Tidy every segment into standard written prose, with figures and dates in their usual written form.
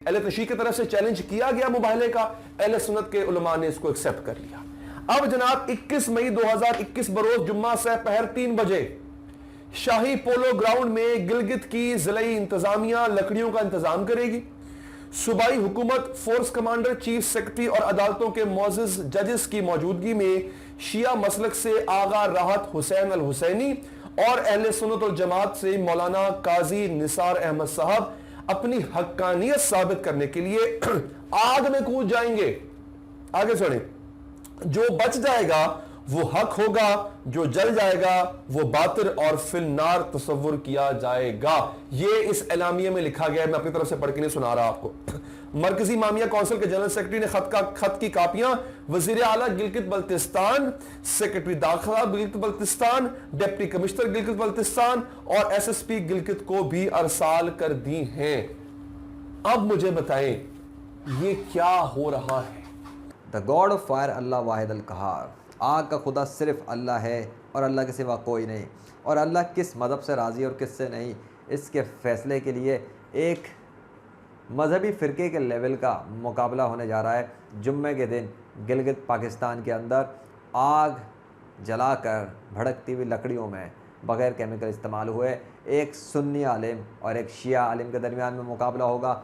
اہل تشیع کی طرف سے چیلنج کیا گیا مباہلے کا، اہل سنت کے علماء نے اس کو ایکسپٹ کر لیا۔ اب جناب 21 مئی 2021 بروز جمعہ سے پہر 3 بجے شاہی پولو گراؤنڈ میں گلگت کی ضلعی انتظامیہ لکڑیوں کا انتظام کرے گی۔ صوبائی حکومت، فورس کمانڈر، چیف سیکرٹری اور عدالتوں کے معزز ججز کی موجودگی میں شیعہ مسلک سے آغا راحت حسین الحسینی اور اہل سنت والجماعت سے مولانا قاضی نثار احمد صاحب اپنی حقانیت ثابت کرنے کے لیے آگ میں کود جائیں گے۔ آگے سنیں، جو بچ جائے گا وہ حق ہوگا، جو جل جائے گا وہ باطل اور فی النار تصور کیا جائے گا۔ یہ اس اعلامیے میں لکھا گیا ہے، میں اپنی طرف سے پڑھ کے نہیں سنا رہا آپ کو۔ مرکزی امامیہ کونسل کے جنرل سیکرٹری نے خط کی کاپیاں وزیر اعلیٰ گلگت بلتستان، سیکرٹری داخلہ گلگت بلتستان، ڈپٹی کمشنر گلگت بلتستان اور ایس ایس پی گلگت کو بھی ارسال کر دی ہیں۔ اب مجھے بتائیں یہ کیا ہو رہا ہے؟ دا گاڈ آف فائر اللہ واحد القہار، آگ کا خدا صرف اللہ ہے اور اللہ کے سوا کوئی نہیں، اور اللہ کس مذہب سے راضی اور کس سے نہیں، اس کے فیصلے کے لیے ایک مذہبی فرقے کے لیول کا مقابلہ ہونے جا رہا ہے۔ جمعے کے دن گلگت پاکستان کے اندر آگ جلا کر بھڑکتی ہوئی لکڑیوں میں بغیر کیمیکل استعمال ہوئے ایک سنی عالم اور ایک شیعہ عالم کے درمیان میں مقابلہ ہوگا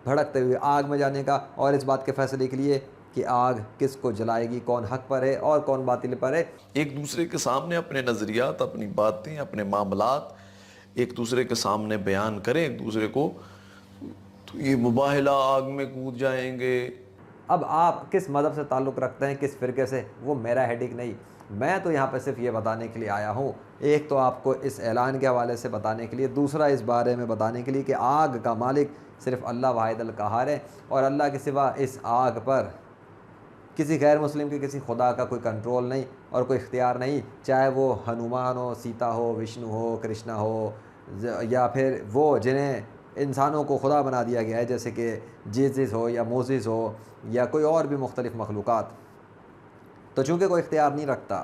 بھڑکتے ہوئے آگ میں جانے کا، اور اس بات کے فیصلے کے لیے کہ آگ کس کو جلائے گی، کون حق پر ہے اور کون باطل پر ہے۔ ایک دوسرے کے سامنے اپنے نظریات، اپنی باتیں، اپنے معاملات ایک دوسرے کے سامنے بیان کریں ایک دوسرے کو، تو یہ مباہلہ آگ میں کود جائیں گے۔ اب آپ کس مذہب سے تعلق رکھتے ہیں، کس فرقے سے، وہ میرا ہیڈک نہیں، میں تو یہاں پہ صرف یہ بتانے کے لیے آیا ہوں، ایک تو آپ کو اس اعلان کے حوالے سے بتانے کے لیے، دوسرا اس بارے میں بتانے کے لیے کہ آگ کا مالک صرف اللہ واحد القہار ہے، اور اللہ کے سوا اس آگ پر کسی غیر مسلم کے کسی خدا کا کوئی کنٹرول نہیں اور کوئی اختیار نہیں، چاہے وہ ہنومان ہو، سیتا ہو، وشنو ہو، کرشنا ہو، یا پھر وہ جنہیں انسانوں کو خدا بنا دیا گیا ہے جیسے کہ جیزس ہو یا موزس ہو یا کوئی اور بھی مختلف مخلوقات۔ تو چونکہ کوئی اختیار نہیں رکھتا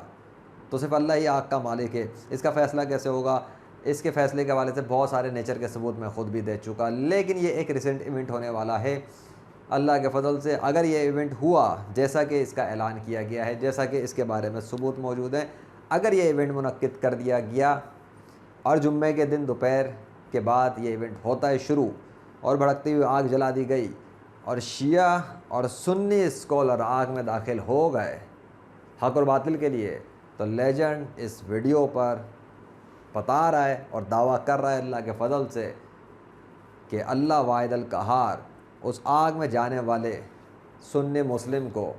تو صرف اللہ ہی آگ کا مالک ہے۔ اس کا فیصلہ کیسے ہوگا، اس کے فیصلے کے حوالے سے بہت سارے نیچر کے ثبوت میں خود بھی دے چکا، لیکن یہ ایک ریسنٹ ایونٹ ہونے والا ہے اللہ کے فضل سے۔ اگر یہ ایونٹ ہوا جیسا کہ اس کا اعلان کیا گیا ہے، جیسا کہ اس کے بارے میں ثبوت موجود ہیں، اگر یہ ایونٹ منعقد کر دیا گیا اور جمعے کے دن دوپہر کے بعد یہ ایونٹ ہوتا ہے شروع اور بھڑکتی ہوئی آگ جلا دی گئی اور شیعہ اور سنی اسکالر آگ میں داخل ہو گئے حق اور باطل کے لیے، تو لیجنڈ اس ویڈیو پر بتا رہا ہے اور دعویٰ کر رہا ہے اللہ کے فضل سے کہ اللہ واحد القہار اس آگ میں جانے والے سنی مسلم کو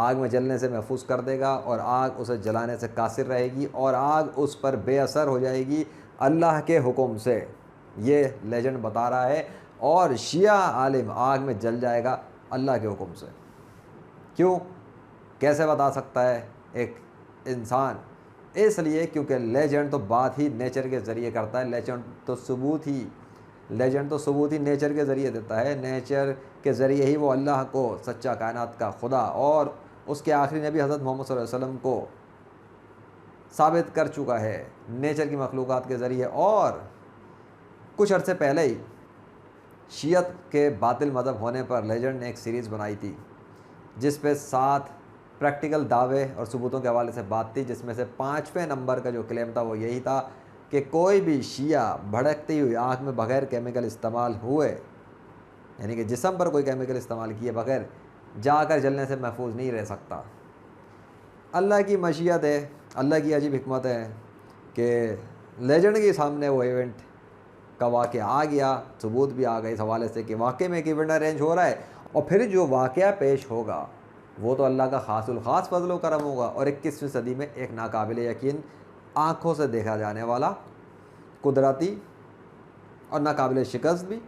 آگ میں جلنے سے محفوظ کر دے گا، اور آگ اسے جلانے سے قاصر رہے گی، اور آگ اس پر بے اثر ہو جائے گی اللہ کے حکم سے۔ یہ لیجنڈ بتا رہا ہے، اور شیعہ عالم آگ میں جل جائے گا اللہ کے حکم سے۔ کیوں، کیسے بتا سکتا ہے ایک انسان؟ اس لیے کیونکہ لیجنڈ تو بات ہی نیچر کے ذریعے کرتا ہے، لیجنڈ تو ثبوت ہی نیچر کے ذریعے دیتا ہے، نیچر کے ذریعے ہی وہ اللہ کو، سچا کائنات کا خدا اور اس کے آخری نبی حضرت محمد صلی اللہ علیہ وسلم کو ثابت کر چکا ہے نیچر کی مخلوقات کے ذریعے۔ اور کچھ عرصے پہلے ہی شیعت کے باطل مذہب ہونے پر لیجنڈ نے ایک سیریز بنائی تھی جس پہ 7 پریکٹیکل دعوے اور ثبوتوں کے حوالے سے بات تھی، جس میں سے 5ویں نمبر کا جو کلیم تھا وہ یہی تھا کہ کوئی بھی شیعہ بھڑکتی ہوئی آگ میں بغیر کیمیکل استعمال ہوئے، یعنی کہ جسم پر کوئی کیمیکل استعمال کیے بغیر جا کر جلنے سے محفوظ نہیں رہ سکتا۔ اللہ کی مشیت ہے، اللہ کی عجیب حکمت ہے کہ لیجنڈ کے سامنے وہ ایونٹ کا واقعہ آ گیا، ثبوت بھی آ گئے اس حوالے سے کہ واقعے میں ایک ایونٹ ارینج ہو رہا ہے، اور پھر جو واقعہ پیش ہوگا وہ تو اللہ کا خاص الخاص فضل و کرم ہوگا، اور 21ویں صدی میں ایک ناقابل یقین، آنکھوں سے دیکھا جانے والا، قدرتی اور ناقابل شکست بھی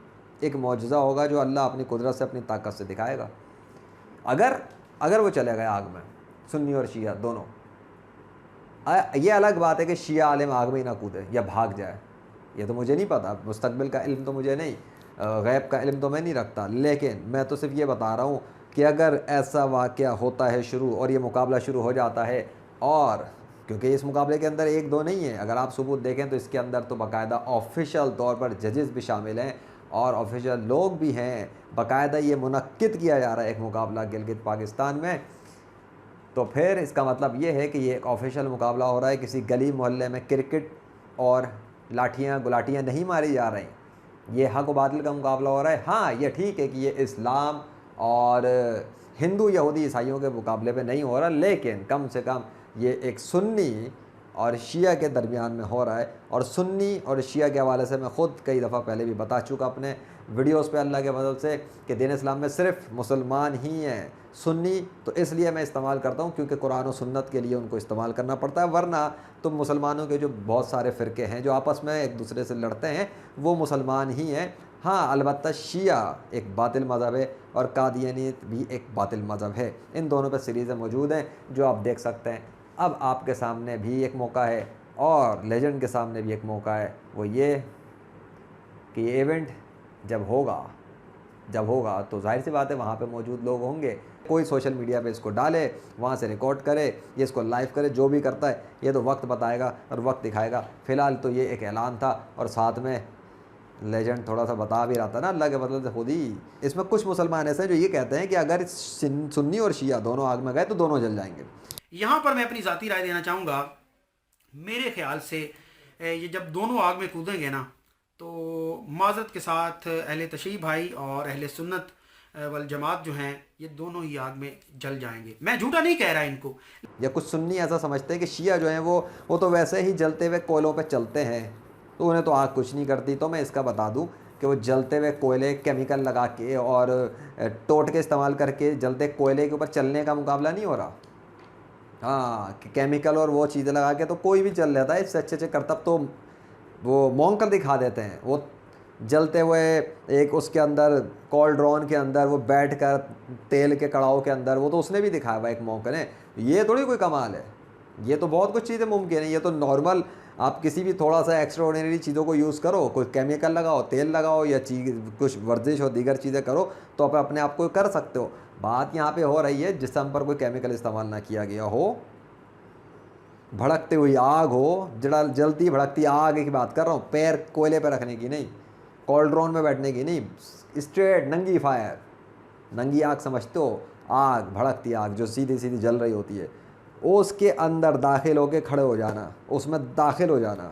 ایک معجزہ ہوگا جو اللہ اپنی قدرت سے، اپنی طاقت سے دکھائے گا۔ اگر وہ چلے گئے آگ میں، سنی اور شیعہ دونوں، یہ الگ بات ہے کہ شیعہ عالم آگ میں ہی نہ کودے یا بھاگ جائے، یہ تو مجھے نہیں پتا، مستقبل کا علم تو مجھے نہیں، غیب کا علم تو میں نہیں رکھتا، لیکن میں تو صرف یہ بتا رہا ہوں کہ اگر ایسا واقعہ ہوتا ہے شروع اور یہ مقابلہ شروع ہو جاتا ہے، اور کیونکہ اس مقابلے کے اندر 1 2 نہیں ہے، اگر آپ ثبوت دیکھیں تو اس کے اندر تو باقاعدہ آفیشیل طور پر ججز بھی شامل ہیں اور آفیشیل لوگ بھی ہیں, باقاعدہ یہ منعقد کیا جا رہا ہے ایک مقابلہ گلگت پاکستان میں, تو پھر اس کا مطلب یہ ہے کہ یہ ایک آفیشیل مقابلہ ہو رہا ہے. کسی گلی محلے میں کرکٹ اور لاٹھیاں گلاٹیاں نہیں ماری جا رہی, یہ حق و باطل کا مقابلہ ہو رہا ہے. ہاں یہ ٹھیک ہے کہ یہ اسلام اور ہندو یہودی عیسائیوں کے مقابلے پہ نہیں ہو رہا, لیکن کم سے کم یہ ایک سنی اور شیعہ کے درمیان میں ہو رہا ہے. اور سنی اور شیعہ کے حوالے سے میں خود کئی دفعہ پہلے بھی بتا چکا اپنے ویڈیوز پہ اللہ کے فضل سے کہ دین اسلام میں صرف مسلمان ہی ہیں سنی. تو اس لیے میں استعمال کرتا ہوں کیونکہ قرآن و سنت کے لیے ان کو استعمال کرنا پڑتا ہے, ورنہ تم مسلمانوں کے جو بہت سارے فرقے ہیں جو آپس میں ایک دوسرے سے لڑتے ہیں وہ مسلمان ہی ہیں. ہاں البتہ شیعہ ایک باطل مذہب ہے اور قادیانیت بھی ایک باطل مذہب ہے. ان دونوں پہ سیریزیں موجود ہیں جو آپ دیکھ سکتے ہیں. اب آپ کے سامنے بھی ایک موقع ہے اور لیجنڈ کے سامنے بھی ایک موقع ہے, وہ یہ کہ یہ ایونٹ جب ہوگا تو ظاہر سی بات ہے وہاں پہ موجود لوگ ہوں گے. کوئی سوشل میڈیا پہ اس کو ڈالے, وہاں سے ریکارڈ کرے, یہ اس کو لائیو کرے, جو بھی کرتا ہے یہ تو وقت بتائے گا اور وقت دکھائے گا. فی الحال تو یہ ایک اعلان تھا اور ساتھ میں لیجنڈ تھوڑا سا بتا بھی رہا تھا نا اللہ کے فضل سے خود ہی. اس میں کچھ مسلمان ایسے ہیں جو یہ کہتے ہیں کہ اگر سنی اور شیعہ دونوں آگ میں گئے تو دونوں جل جائیں گے. یہاں پر میں اپنی ذاتی رائے دینا چاہوں گا. میرے خیال سے یہ جب دونوں آگ میں کودیں گے نا تو معذرت کے ساتھ اہل تشیع بھائی اور اہل سنت والجماعت جو ہیں یہ دونوں ہی آگ میں جل جائیں گے. میں جھوٹا نہیں کہہ رہا ان کو. یا کچھ سنی ایسا سمجھتے ہیں کہ شیعہ جو ہیں وہ تو ویسے ہی جلتے ہوئے کوئلوں پہ چلتے ہیں تو انہیں تو آگ کچھ نہیں کرتی. تو میں اس کا بتا دوں کہ وہ جلتے ہوئے کوئلے کیمیکل لگا کے اور ٹوٹکے استعمال کر کے جلتے کوئلے کے اوپر چلنے کا مقابلہ نہیں ہو رہا. ہاں کیمیکل اور وہ چیزیں لگا کے تو کوئی بھی چل لیتا ہے. اس سے اچھے کرتب تو وہ مونگ کر دکھا دیتے ہیں. وہ جلتے ہوئے ایک اس کے اندر کولڈرون کے اندر وہ بیٹھ کر تیل کے کڑاؤ کے اندر, وہ تو اس نے بھی دکھایا ہوا ایک مونک نے. یہ تھوڑی کوئی کمال ہے, یہ تو بہت کچھ چیزیں ممکن ہیں. یہ تو نارمل آپ کسی بھی تھوڑا سا ایکسٹرا آرڈینری چیزوں کو یوز کرو, کوئی کیمیکل لگاؤ, تیل لگاؤ یا کچھ ورزش اور دیگر چیزیں کرو تو آپ اپنے آپ کو کر سکتے ہو. بات یہاں پہ ہو رہی ہے جسم پر کوئی کیمیکل استعمال نہ کیا گیا ہو, بھڑکتی ہوئی آگ ہو, جلتی بھڑکتی آگ کی بات کر رہا ہوں, پیر کوئلے پہ رکھنے کی نہیں, کولڈرون میں بیٹھنے کی نہیں, اسٹریٹ ننگی فائر, ننگی آگ سمجھتے ہو, آگ بھڑکتی آگ جو سیدھی سیدھی جل رہی ہوتی ہے, اس کے اندر داخل ہو کے کھڑے ہو جانا, اس میں داخل ہو جانا,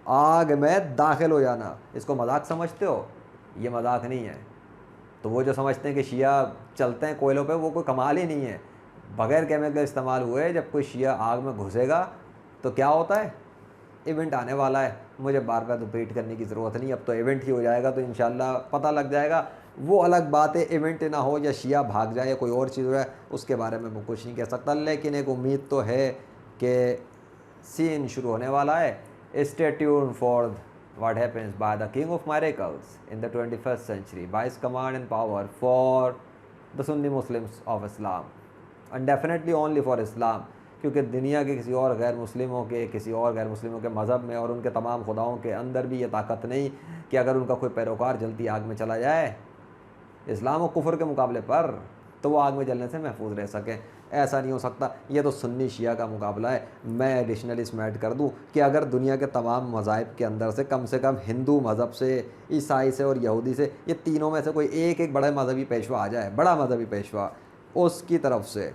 آگ میں داخل ہو جانا. اس کو مذاق سمجھتے ہو؟ یہ مذاق نہیں ہے. تو وہ جو سمجھتے ہیں کہ شیعہ چلتے ہیں کوئلوں پہ وہ کوئی کمال ہی نہیں ہے. بغیر کیمیکل استعمال ہوئے جب کوئی شیعہ آگ میں گھسے گا تو کیا ہوتا ہے؟ ایونٹ آنے والا ہے, مجھے بار بار ریپیٹ کرنے کی ضرورت نہیں, اب تو ایونٹ ہی ہو جائے گا تو انشاءاللہ پتہ لگ جائے گا. وہ الگ بات ہے ایونٹ نہ ہو یا شیعہ بھاگ جائے یا کوئی اور چیز ہو جائے, اس کے بارے میں کچھ نہیں کہہ سکتا. لیکن ایک امید تو ہے کہ سین شروع ہونے والا ہے. Stay tuned for what happens by the King of Miracles in the 21st century by his command and power for the Sunni Muslims of Islam and definitely only for Islam. کیونکہ دنیا کے کسی اور غیر مسلموں کے مذہب میں اور ان کے تمام خداؤں کے اندر بھی یہ طاقت نہیں کہ اگر ان کا کوئی پیروکار جلتی آگ میں چلا جائے اسلام و کفر کے مقابلے پر تو وہ آگ میں جلنے سے محفوظ رہ سکیں. ایسا نہیں ہو سکتا. یہ تو سنی شیعہ کا مقابلہ ہے. میں ایڈیشنلی اس میں ایڈ کر دوں کہ اگر دنیا کے تمام مذاہب کے اندر سے کم ہندو مذہب سے, عیسائی سے اور یہودی سے, یہ تینوں میں سے کوئی ایک بڑا مذہبی پیشوا آ جائے, بڑا مذہبی پیشوا اس کی طرف سے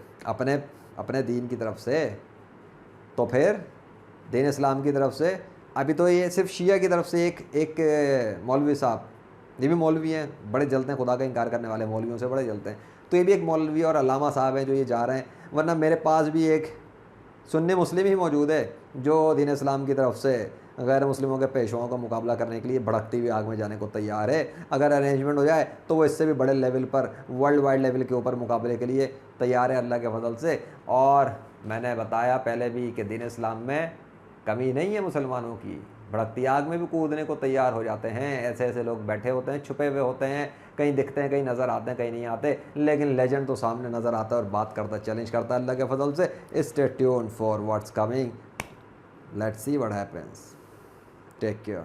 اپنے دین کی طرف سے, تو پھر دین اسلام کی طرف سے. ابھی تو یہ صرف شیعہ کی طرف سے ایک مولوی صاحب, یہ بھی مولوی ہیں, بڑے جلتے ہیں, خدا کا انکار کرنے والے مولویوں سے بڑے جلتے ہیں, تو یہ بھی ایک مولوی اور علامہ صاحب ہیں جو یہ جا رہے ہیں. ورنہ میرے پاس بھی ایک سنی مسلم ہی موجود ہے جو دین اسلام کی طرف سے غیر مسلموں کے پیشواؤں کا مقابلہ کرنے کے لیے بھڑکتی ہوئی آگ میں جانے کو تیار ہے. اگر ارینجمنٹ ہو جائے تو وہ اس سے بھی بڑے لیول پر, ورلڈ وائڈ لیول کے اوپر مقابلے کے لیے تیار ہے اللہ کے فضل سے. اور میں نے بتایا پہلے بھی کہ دین اسلام میں کمی نہیں ہے مسلمانوں کی, بھڑکتی آگ میں بھی کودنے کو تیار ہو جاتے ہیں. ایسے لوگ بیٹھے ہوتے ہیں, چھپے ہوئے ہوتے ہیں, کہیں دکھتے ہیں, کہیں نظر آتے ہیں, کہیں نہیں آتے, لیکن لیجنڈ تو سامنے نظر آتا ہے اور بات کرتا ہے, چیلنج کرتا ہے اللہ کے فضل سے. Stay tuned for what's coming. Let's see what happens. Take care.